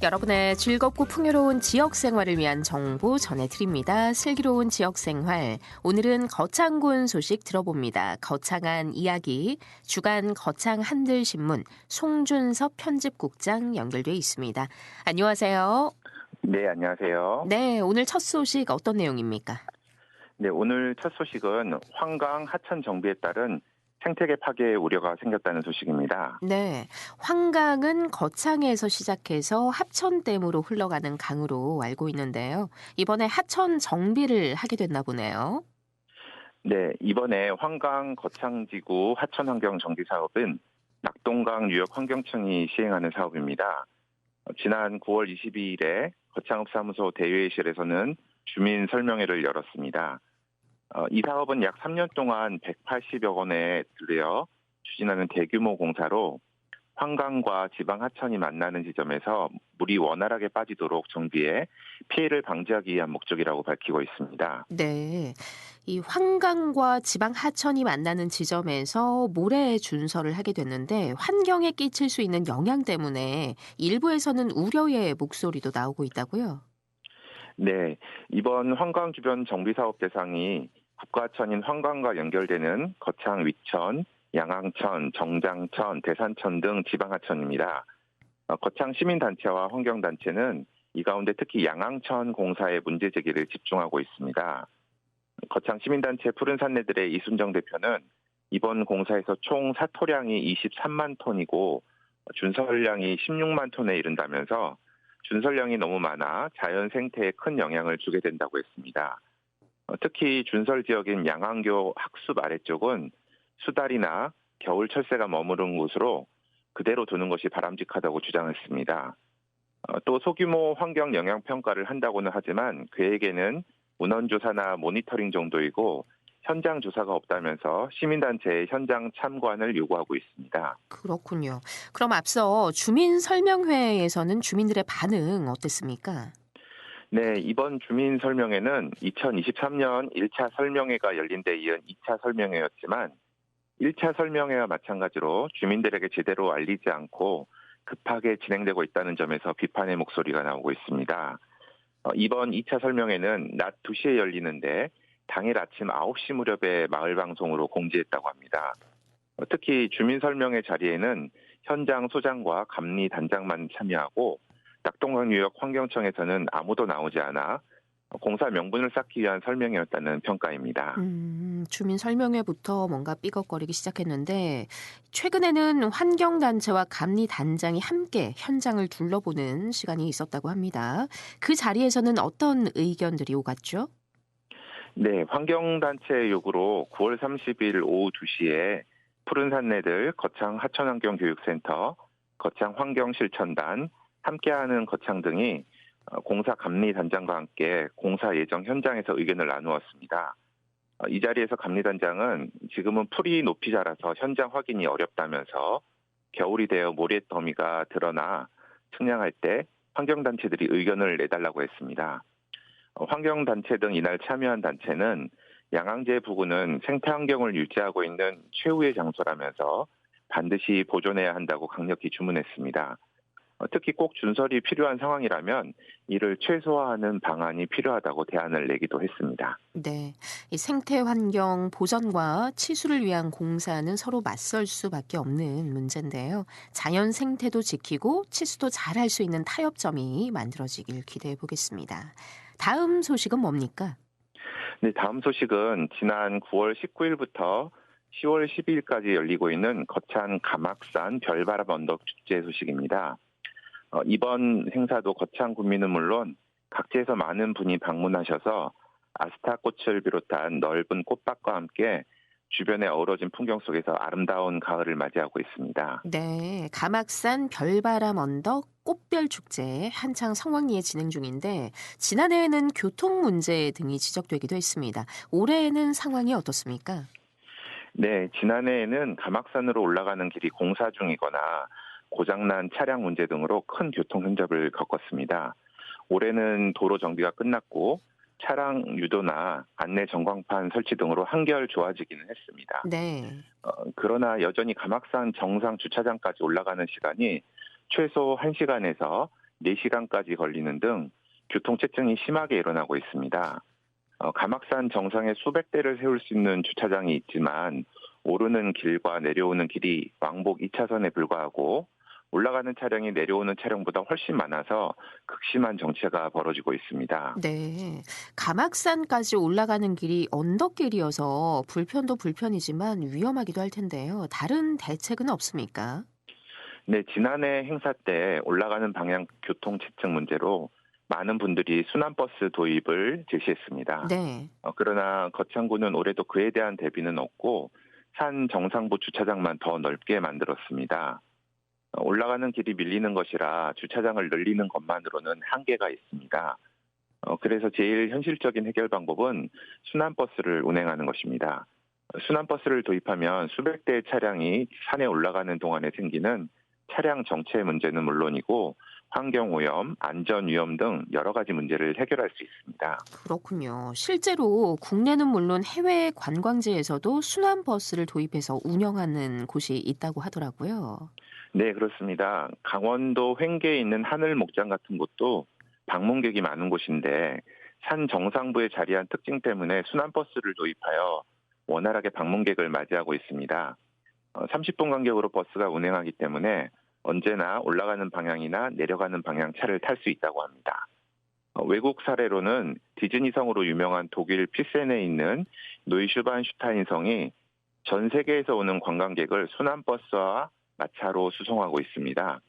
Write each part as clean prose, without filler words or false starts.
여러분의 즐겁고 풍요로운 지역 생활을 위한 정보 전해드립니다. 슬기로운 지역 생활. 오늘은 거창군 소식 들어봅니다. 거창한 이야기. 주간 거창 한들신문 송준섭 편집국장 연결돼 있습니다. 안녕하세요. 네, 안녕하세요. 네, 오늘 첫 소식 어떤 내용입니까? 네, 오늘 첫 소식은 환강 하천 정비에 따른 생태계 파괴 우려가 생겼다는 소식입니다. 네, 환강은 거창에서 시작해서 하천댐으로 흘러가는 강으로 알고 있는데요. 이번에 하천 정비를 하게 됐나 보네요. 네, 이번에 환강 거창지구 하천환경 정비 사업은 낙동강 유역환경청이 시행하는 사업입니다. 지난 9월 22일에 거창읍사무소 대회의실에서는 주민 설명회를 열었습니다. 이 사업은 약 3년 동안 180여 원에 들여 추진하는 대규모 공사로 환강과 지방 하천이 만나는 지점에서 물이 원활하게 빠지도록 정비해 피해를 방지하기 위한 목적이라고 밝히고 있습니다. 네. 이 환강과 지방 하천이 만나는 지점에서 모래 준설을 하게 됐는데 환경에 끼칠 수 있는 영향 때문에 일부에서는 우려의 목소리도 나오고 있다고요? 네, 이번 환강 주변 정비 사업 대상이 국가천인 환강과 연결되는 거창 위천, 양항천, 정장천, 대산천 등 지방하천입니다. 거창 시민단체와 환경단체는 이 가운데 특히 양항천 공사의 문제 제기를 집중하고 있습니다. 거창 시민단체 푸른 산내들의 이순정 대표는 이번 공사에서 총 사토량이 23만 톤이고 준설량이 16만 톤에 이른다면서 준설량이 너무 많아 자연 생태에 큰 영향을 주게 된다고 했습니다. 특히 준설 지역인 양항교 학숲 아래쪽은 수달이나 겨울 철새가 머무른 곳으로 그대로 두는 것이 바람직하다고 주장했습니다. 또 소규모 환경 영향 평가를 한다고는 하지만 그에게는 문헌조사나 모니터링 정도이고 현장 조사가 없다면서 시민단체의 현장 참관을 요구하고 있습니다. 그렇군요. 그럼 앞서 주민 설명회에서는 주민들의 반응 어땠습니까? 네, 이번 주민 설명회는 2023년 1차 설명회가 열린 데 이은 2차 설명회였지만 1차 설명회와 마찬가지로 주민들에게 제대로 알리지 않고 급하게 진행되고 있다는 점에서 비판의 목소리가 나오고 있습니다. 이번 2차 설명회는 낮 2시에 열리는데 당일 아침 9시 무렵에 마을 방송으로 공지했다고 합니다. 특히 주민 설명회 자리에는 현장 소장과 감리 단장만 참여하고 낙동강 유역 환경청에서는 아무도 나오지 않아 공사 명분을 쌓기 위한 설명회였다는 평가입니다. 주민 설명회부터 뭔가 삐걱거리기 시작했는데 최근에는 환경단체와 감리단장이 함께 현장을 둘러보는 시간이 있었다고 합니다. 그 자리에서는 어떤 의견들이 오갔죠? 네, 환경단체의 요구로 9월 30일 오후 2시에 푸른 산내들 거창 하천환경교육센터, 거창 환경실천단, 함께하는 거창 등이 공사 감리단장과 함께 공사 예정 현장에서 의견을 나누었습니다. 이 자리에서 감리단장은 지금은 풀이 높이 자라서 현장 확인이 어렵다면서 겨울이 되어 모래더미가 드러나 측량할 때 환경단체들이 의견을 내달라고 했습니다. 환경단체 등 이날 참여한 단체는 양항제 부근은 생태환경을 유지하고 있는 최후의 장소라면서 반드시 보존해야 한다고 강력히 주문했습니다. 특히 꼭 준설이 필요한 상황이라면 이를 최소화하는 방안이 필요하다고 대안을 내기도 했습니다. 네, 이 생태 환경 보전과 치수를 위한 공사는 서로 맞설 수밖에 없는 문제인데요. 자연 생태도 지키고 치수도 잘할 수 있는 타협점이 만들어지길 기대해 보겠습니다. 다음 소식은 뭡니까? 네, 다음 소식은 지난 9월 19일부터 10월 12일까지 열리고 있는 거창 가막산 별바람 언덕 축제 소식입니다. 이번 행사도 거창 군민은 물론 각지에서 많은 분이 방문하셔서 아스타꽃을 비롯한 넓은 꽃밭과 함께 주변에 어우러진 풍경 속에서 아름다운 가을을 맞이하고 있습니다. 네, 가막산 별바람 언덕 꽃별 축제 한창 성황리에 진행 중인데 지난해에는 교통 문제 등이 지적되기도 했습니다. 올해에는 상황이 어떻습니까? 네, 지난해에는 가막산으로 올라가는 길이 공사 중이거나 고장난 차량 문제 등으로 큰 교통 혼잡을 겪었습니다. 올해는 도로 정비가 끝났고 차량 유도나 안내 전광판 설치 등으로 한결 좋아지기는 했습니다. 네. 그러나 여전히 가막산 정상 주차장까지 올라가는 시간이 최소 1시간에서 4시간까지 걸리는 등 교통체증이 심하게 일어나고 있습니다. 가막산 정상에 수백 대를 세울 수 있는 주차장이 있지만 오르는 길과 내려오는 길이 왕복 2차선에 불과하고 올라가는 차량이 내려오는 차량보다 훨씬 많아서 극심한 정체가 벌어지고 있습니다. 네. 가막산까지 올라가는 길이 언덕길이어서 불편도 불편이지만 위험하기도 할 텐데요. 다른 대책은 없습니까? 네, 지난해 행사 때 올라가는 방향 교통체증 문제로 많은 분들이 순환버스 도입을 제시했습니다. 네. 그러나 거창구는 올해도 그에 대한 대비는 없고 산 정상부 주차장만 더 넓게 만들었습니다. 올라가는 길이 밀리는 것이라 주차장을 늘리는 것만으로는 한계가 있습니다. 그래서 제일 현실적인 해결 방법은 순환버스를 운행하는 것입니다. 순환버스를 도입하면 수백 대의 차량이 산에 올라가는 동안에 생기는 차량 정체 문제는 물론이고 환경오염, 안전위험 등 여러 가지 문제를 해결할 수 있습니다. 그렇군요. 실제로 국내는 물론 해외 관광지에서도 순환버스를 도입해서 운영하는 곳이 있다고 하더라고요. 네, 그렇습니다. 강원도 횡계에 있는 하늘 목장 같은 곳도 방문객이 많은 곳인데 산 정상부에 자리한 특징 때문에 순환버스를 도입하여 원활하게 방문객을 맞이하고 있습니다. 30분 간격으로 버스가 운행하기 때문에 언제나 올라가는 방향이나 내려가는 방향 차를 탈 수 있다고 합니다. 외국 사례로는 디즈니성으로 유명한 독일 피센에 있는 노이슈반슈타인 성이 전 세계에서 오는 관광객을 순환버스와 마차로 수송하고 있습니다.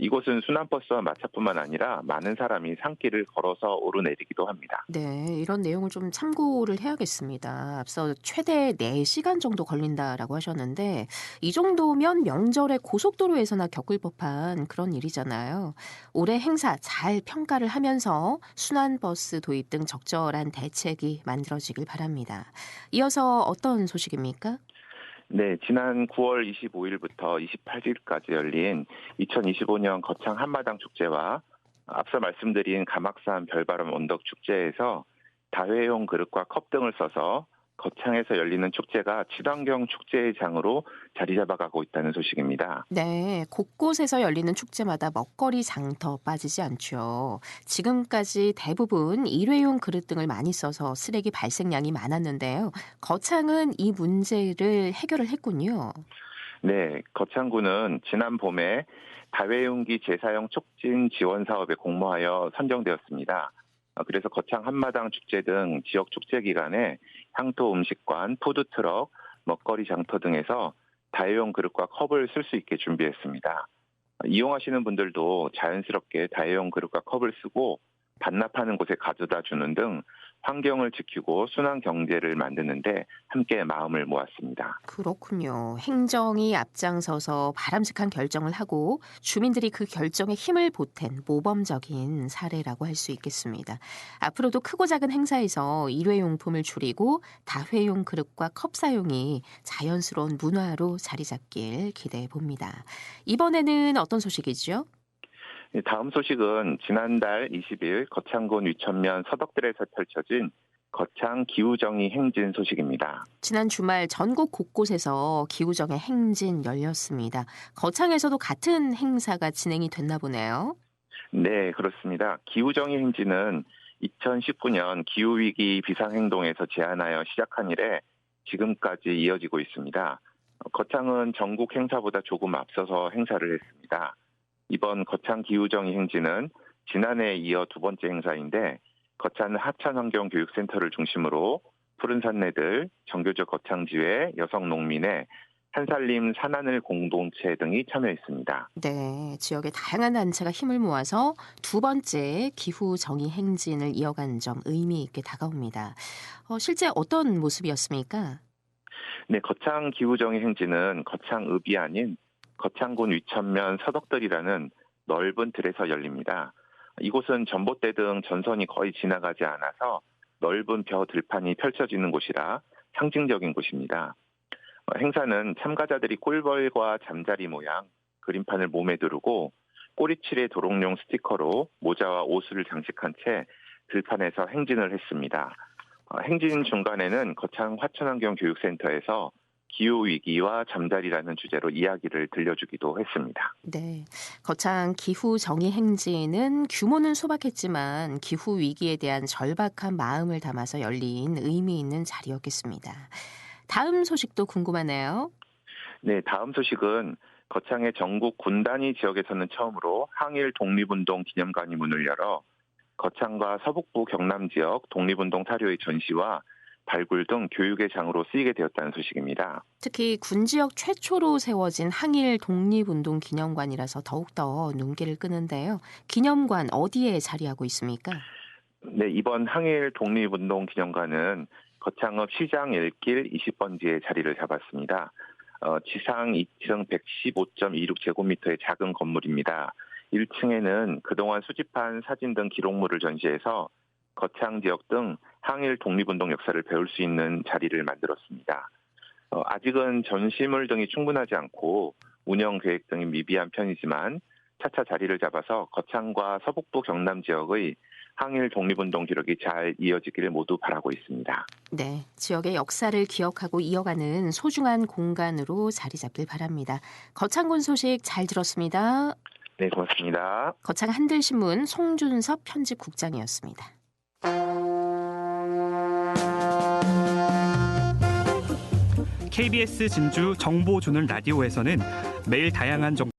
이곳은 순환버스와 마차뿐만 아니라 많은 사람이 산길을 걸어서 오르내리기도 합니다. 네, 이런 내용을 좀 참고를 해야겠습니다. 앞서 최대 4시간 정도 걸린다라고 하셨는데 이 정도면 명절에 고속도로에서나 겪을 법한 그런 일이잖아요. 올해 행사 잘 평가를 하면서 순환버스 도입 등 적절한 대책이 만들어지길 바랍니다. 이어서 어떤 소식입니까? 네, 지난 9월 25일부터 28일까지 열린 2025년 거창 한마당 축제와 앞서 말씀드린 가막산 별바람 언덕 축제에서 다회용 그릇과 컵 등을 써서 거창에서 열리는 축제가 친환경 축제의 장으로 자리 잡아가고 있다는 소식입니다. 네, 곳곳에서 열리는 축제마다 먹거리 장터 빠지지 않죠. 지금까지 대부분 일회용 그릇 등을 많이 써서 쓰레기 발생량이 많았는데요. 거창은 이 문제를 해결을 했군요. 네, 거창구는 지난 봄에 다회용기 재사용 촉진 지원 사업에 공모하여 선정되었습니다. 그래서 거창 한마당 축제 등 지역 축제 기간에 향토 음식관, 푸드트럭, 먹거리 장터 등에서 다회용 그릇과 컵을 쓸 수 있게 준비했습니다. 이용하시는 분들도 자연스럽게 다회용 그릇과 컵을 쓰고 반납하는 곳에 가져다 주는 등 환경을 지키고 순환 경제를 만드는데 함께 마음을 모았습니다. 그렇군요. 행정이 앞장서서 바람직한 결정을 하고 주민들이 그 결정에 힘을 보탠 모범적인 사례라고 할 수 있겠습니다. 앞으로도 크고 작은 행사에서 일회용품을 줄이고 다회용 그릇과 컵 사용이 자연스러운 문화로 자리 잡길 기대해 봅니다. 이번에는 어떤 소식이죠? 다음 소식은 지난달 20일 거창군 위천면 서덕들에서 펼쳐진 거창 기후정의 행진 소식입니다. 지난 주말 전국 곳곳에서 기후정의 행진 열렸습니다. 거창에서도 같은 행사가 진행이 됐나 보네요. 네, 그렇습니다. 기후정의 행진은 2019년 기후위기 비상행동에서 제안하여 시작한 이래 지금까지 이어지고 있습니다. 거창은 전국 행사보다 조금 앞서서 행사를 했습니다. 이번 거창 기후정의 행진은 지난해에 이어 두 번째 행사인데 거창 하천환경교육센터를 중심으로 푸른 산내들, 정교적 거창지회, 여성농민회, 한살림 산하늘 공동체 등이 참여했습니다. 네, 지역의 다양한 단체가 힘을 모아서 두 번째 기후 정의 행진을 이어간 점 의미 있게 다가옵니다. 실제 어떤 모습이었습니까? 네, 거창 기후정의 행진은 거창읍이 아닌 거창군 위천면 서덕들이라는 넓은 틀에서 열립니다. 이곳은 전봇대 등 전선이 거의 지나가지 않아서 넓은 벼 들판이 펼쳐지는 곳이라 상징적인 곳입니다. 행사는 참가자들이 꿀벌과 잠자리 모양, 그림판을 몸에 두르고 꼬리칠의 도롱뇽 스티커로 모자와 옷을 장식한 채 들판에서 행진을 했습니다. 행진 중간에는 거창 화천환경교육센터에서 기후위기와 잠자리라는 주제로 이야기를 들려주기도 했습니다. 네. 거창 기후 정의 행진은 규모는 소박했지만 기후 위기에 대한 절박한 마음을 담아서 열린 의미 있는 자리였겠습니다. 다음 소식도 궁금하네요. 네, 다음 소식은 거창의 전국 군단위 지역에서는 처음으로 항일 독립운동 기념관이 문을 열어 거창과 서북부 경남 지역 독립운동 사료의 전시와 발굴 등 교육의 장으로 쓰이게 되었다는 소식입니다. 특히 군 지역 최초로 세워진 항일 독립운동 기념관이라서 더욱더 눈길을 끄는데요. 기념관 어디에 자리하고 있습니까? 네, 이번 항일 독립운동 기념관은 거창읍 시장 1길 20번지에 자리를 잡았습니다. 지상 2층 115.26제곱미터의 작은 건물입니다. 1층에는 그동안 수집한 사진 등 기록물을 전시해서 거창 지역 등 항일 독립운동 역사를 배울 수 있는 자리를 만들었습니다. 아직은 전시물 등이 충분하지 않고 운영 계획 등이 미비한 편이지만 차차 자리를 잡아서 거창과 서북부 경남 지역의 항일 독립운동 기록이 잘 이어지기를 모두 바라고 있습니다. 네, 지역의 역사를 기억하고 이어가는 소중한 공간으로 자리 잡길 바랍니다. 거창군 소식 잘 들었습니다. 네, 고맙습니다. 거창 한들신문 송준섭 편집국장이었습니다. KBS 진주 정보 주는 라디오에서는 매일 다양한 정보